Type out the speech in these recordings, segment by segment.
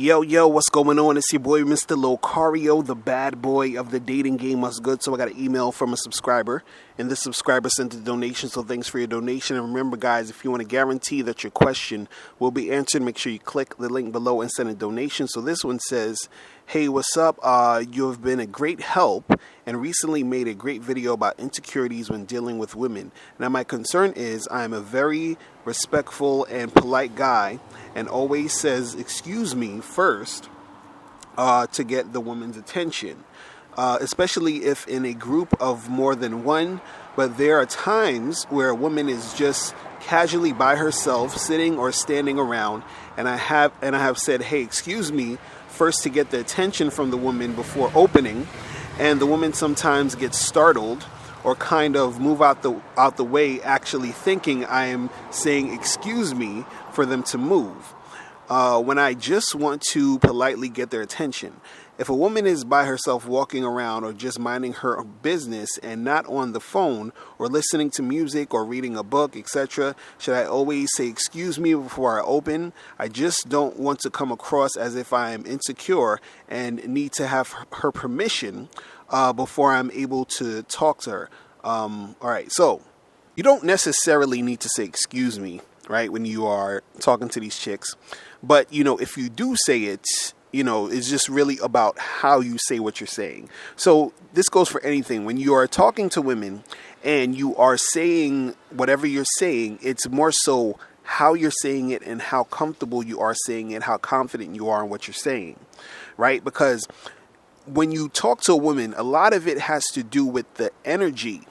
Yo, yo, what's going on? It's your boy, Mr. Locario, the bad boy of the dating game. What's good? So I got an email from a subscriber, and this subscriber sent a donation, so thanks for your donation. And remember, guys, if you want to guarantee that your question will be answered, make sure you click the link below and send a donation. So this one says, hey, what's up? You have been a great help and recently made a great video about insecurities when dealing with women. Now, my concern is I am a very respectful and polite guy and always says excuse me first to get the woman's attention, especially if in a group of more than one. But there are times where a woman is just casually by herself sitting or standing around, and I have said, hey, excuse me first to get the attention from the woman before opening, and the woman sometimes gets startled or kind of move out the way, actually thinking I am saying excuse me for them to move, when I just want to politely get their attention. If a woman is by herself walking around or just minding her business and not on the phone or listening to music or reading a book, etc., should I always say excuse me before I open? I just don't want to come across as if I am insecure and need to have her permission before I'm able to talk to her. All right, so you don't necessarily need to say excuse me, right, when you are talking to these chicks. But, if you do say it, it's just really about how you say what you're saying. So this goes for anything. When you are talking to women and you are saying whatever you're saying, it's more so how you're saying it and how comfortable you are saying it, how confident you are in what you're saying, right? Because when you talk to a woman, a lot of it has to do with the energy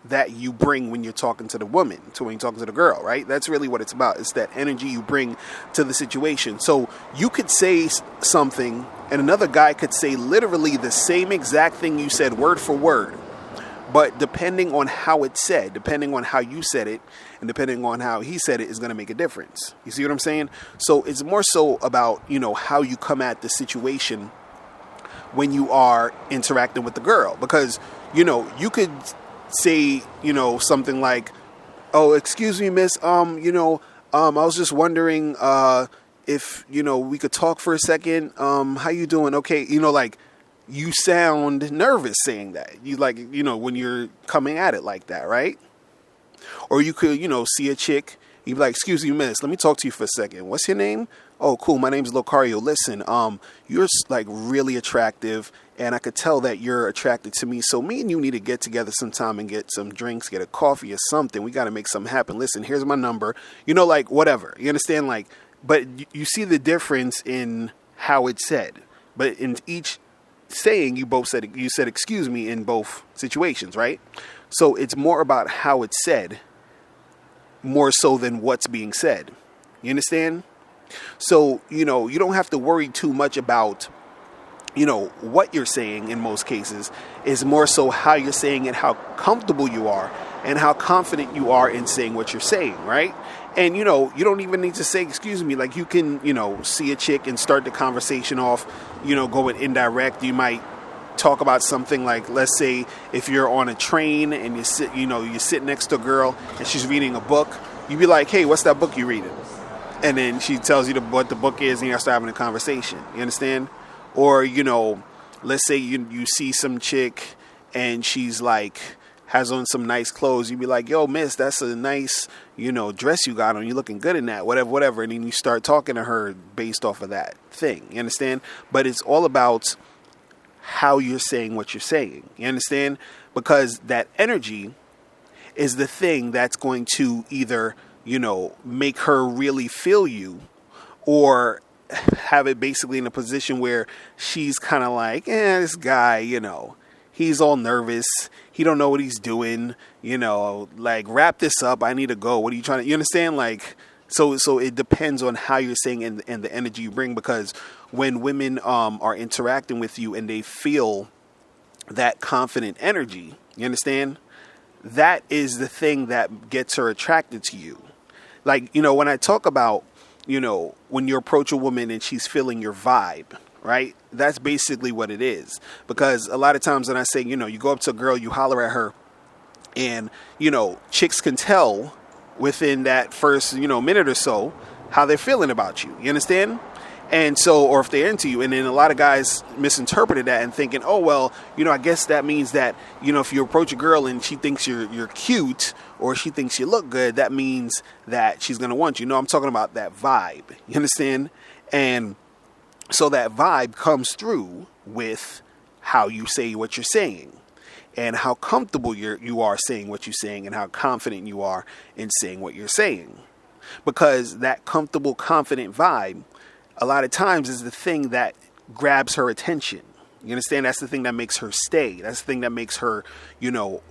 that you bring when you're talking to the woman, when you're talking to the girl, right? That's really what it's about. It's that energy you bring to the situation. So you could say something and another guy could say literally the same exact thing you said word for word. But depending on how it's said, depending on how you said it, and depending on how he said it is going to make a difference. You see what I'm saying? So it's more so about, how you come at the situation when you are interacting with the girl. Because, you could say, something like, oh, excuse me, miss, I was just wondering if, we could talk for a second. How you doing? Okay. You sound nervous saying that. You when you're coming at it like that, right? Or you could, see a chick, you'd be like, excuse me, miss, let me talk to you for a second. What's your name? Oh, cool. My name's Locario. Listen, you're really attractive, and I could tell that you're attracted to me. So me and you need to get together sometime and get some drinks, get a coffee or something. We got to make something happen. Listen, here's my number. Whatever. You understand? But you see the difference in how it's said. But in each saying, you said excuse me in both situations, right? So it's more about how it's said, more so than what's being said. You understand? So, you don't have to worry too much about, what you're saying in most cases. Is more so how you're saying it, how comfortable you are, and how confident you are in saying what you're saying, right? And, you don't even need to say, excuse me. Like, you can, see a chick and start the conversation off, going indirect. You might talk about something like, let's say, if you're on a train and you sit next to a girl and she's reading a book, you'd be like, hey, what's that book you're reading? And then she tells you what the book is, and you start having a conversation. You understand? Or, let's say you see some chick and she's has on some nice clothes. You'd be like, yo, miss, that's a nice, dress you got on. You're looking good in that, whatever. And then you start talking to her based off of that thing. You understand? But it's all about how you're saying what you're saying. You understand? Because that energy is the thing that's going to either make her really feel you, or have it basically in a position where she's kind of like, this guy, he's all nervous. He don't know what he's doing, wrap this up. I need to go. What are you trying to, you understand? So it depends on how you're saying and the energy you bring, because when women are interacting with you and they feel that confident energy, you understand? That is the thing that gets her attracted to you. When I talk about, when you approach a woman and she's feeling your vibe, right? That's basically what it is. Because a lot of times when I say, you go up to a girl, you holler at her, and, chicks can tell within that first, minute or so how they're feeling about you. You understand? And so, or if they're into you, and then a lot of guys misinterpreted that and thinking, oh, well, I guess that means that, if you approach a girl and she thinks you're cute or she thinks you look good, that means that she's going to want you. No, I'm talking about that vibe. You understand? And so that vibe comes through with how you say what you're saying and how comfortable you are saying what you're saying and how confident you are in saying what you're saying. Because that comfortable, confident vibe, a lot of times is the thing that grabs her attention. You understand? That's the thing that makes her stay. That's the thing that makes her,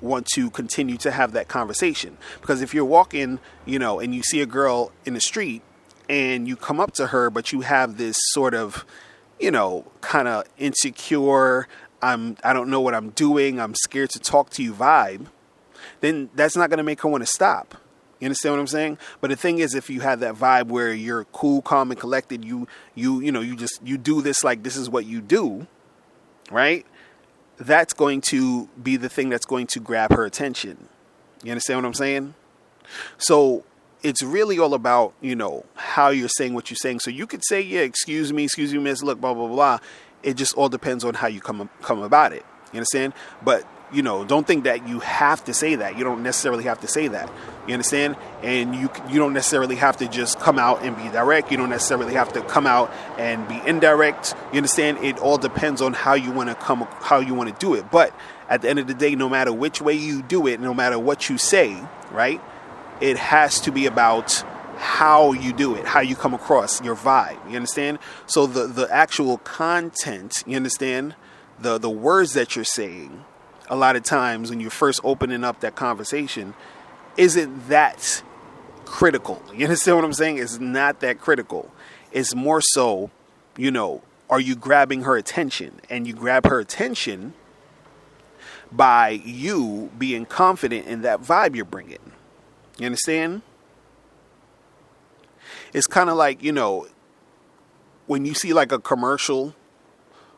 want to continue to have that conversation. Because if you're walking, and you see a girl in the street and you come up to her, but you have this sort of, kind of insecure, I don't know what I'm doing, I'm scared to talk to you vibe, then that's not going to make her want to stop. You understand what I'm saying? But the thing is, if you have that vibe where you're cool, calm, and collected, you do this like this is what you do, right? That's going to be the thing that's going to grab her attention. You understand what I'm saying? So it's really all about, how you're saying what you're saying. So you could say, yeah, excuse me, miss, look, blah, blah, blah. It just all depends on how you come about it. You understand? But don't think that you have to say that. You don't necessarily have to say that. You understand? And you don't necessarily have to just come out and be direct. You don't necessarily have to come out and be indirect. You understand? It all depends on how you want to do it. But at the end of the day, no matter which way you do it, no matter what you say, right? It has to be about how you do it, how you come across, your vibe. You understand? So the actual content, you understand? The words that you're saying, a lot of times when you're first opening up that conversation, isn't that critical. You understand what I'm saying? It's not that critical. It's more so, are you grabbing her attention? And you grab her attention by you being confident in that vibe you're bringing. You understand? It's kind of like, when you see like a commercial,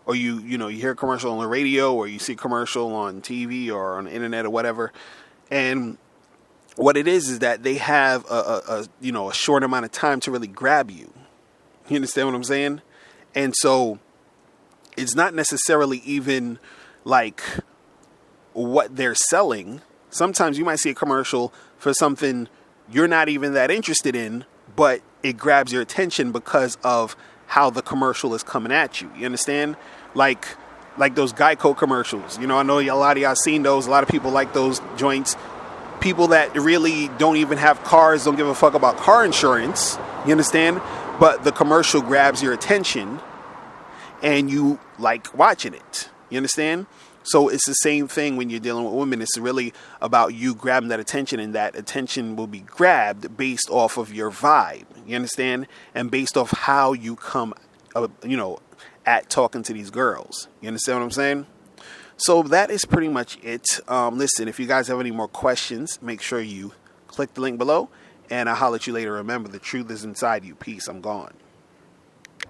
or you hear a commercial on the radio, or you see a commercial on TV or on the internet or whatever, and what it is that they have a short amount of time to really grab you. You understand what I'm saying? And so it's not necessarily even like what they're selling. Sometimes you might see a commercial for something you're not even that interested in, but it grabs your attention because of how the commercial is coming at you. You understand? Like those Geico commercials. I know a lot of y'all seen those. A lot of people like those joints. People that really don't even have cars, don't give a fuck about car insurance. You understand? But the commercial grabs your attention and you like watching it. You understand? So it's the same thing when you're dealing with women. It's really about you grabbing that attention, and that attention will be grabbed based off of your vibe. You understand? And based off how you come, at talking to these girls. You understand what I'm saying? So that is pretty much it. Listen, if you guys have any more questions, make sure you click the link below, and I'll holler at you later. Remember, the truth is inside you. Peace. I'm gone.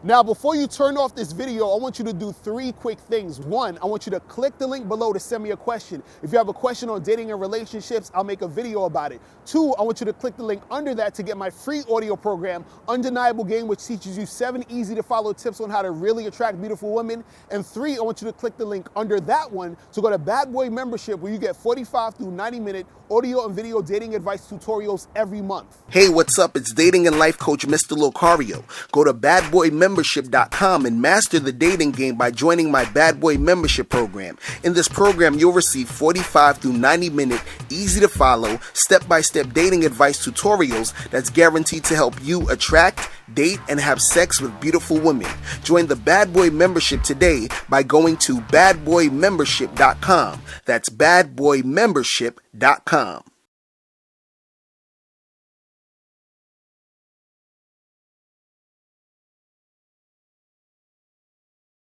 Now, before you turn off this video, I want you to do 3 quick things. 1, I want you to click the link below to send me a question. If you have a question on dating and relationships, I'll make a video about it. 2, I want you to click the link under that to get my free audio program, Undeniable Game, which teaches you 7 easy to follow tips on how to really attract beautiful women. And 3, I want you to click the link under that one to go to Bad Boy Membership, where you get 45 through 90-minute audio and video dating advice tutorials every month. Hey, what's up? It's dating and life coach Mr. Locario. Go to badboymembership.com and master the dating game by joining my Bad Boy Membership program. In this program, you'll receive 45 through 90-minute, easy to follow, step-by-step dating advice tutorials that's guaranteed to help you attract, date, and have sex with beautiful women. Join the Bad Boy Membership today by going to badboymembership.com. That's badboymembership.com.